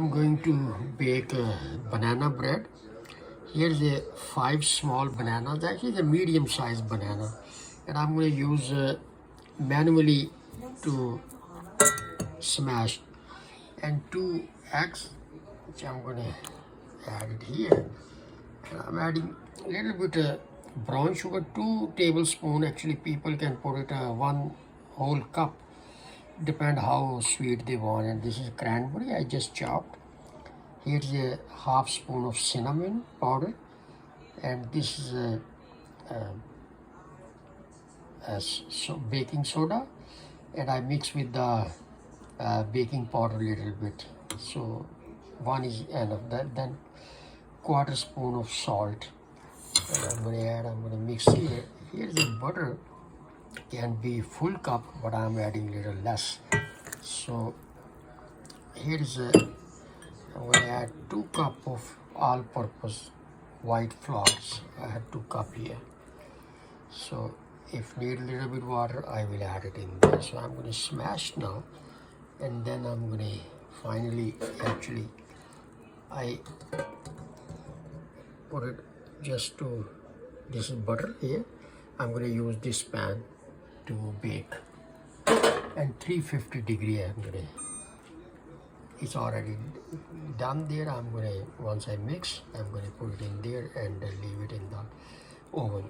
I'm going to bake banana bread. Here's a 5 small bananas, actually the medium sized banana. And I'm going to use manually to smash. And 2 eggs, which I'm going to add it here. And I'm adding a little bit brown sugar, 2 tablespoons. Actually people can put it 1 whole cup. Depend how sweet they want. And this is cranberry I just chopped. Here's a half spoon of cinnamon powder, and this is baking soda, and I mix with the baking powder a little bit. So 1 is enough. That then 1/4 spoon of salt. And I'm going to mix here. Here's the butter. Can be full cup, but I'm adding a little less. So here's I'm going to add 2 cups of all-purpose white flours. I have 2 cups here. So if need a little bit water, I will add it in there. So I'm going to smash now, and then I'm going to finally, actually, I put it just to, this is butter here. I'm going to use this pan to bake, and 350 degree I'm going to, it's already done there. I'm going to, once I mix, I'm going to put it in there and leave it in the oven.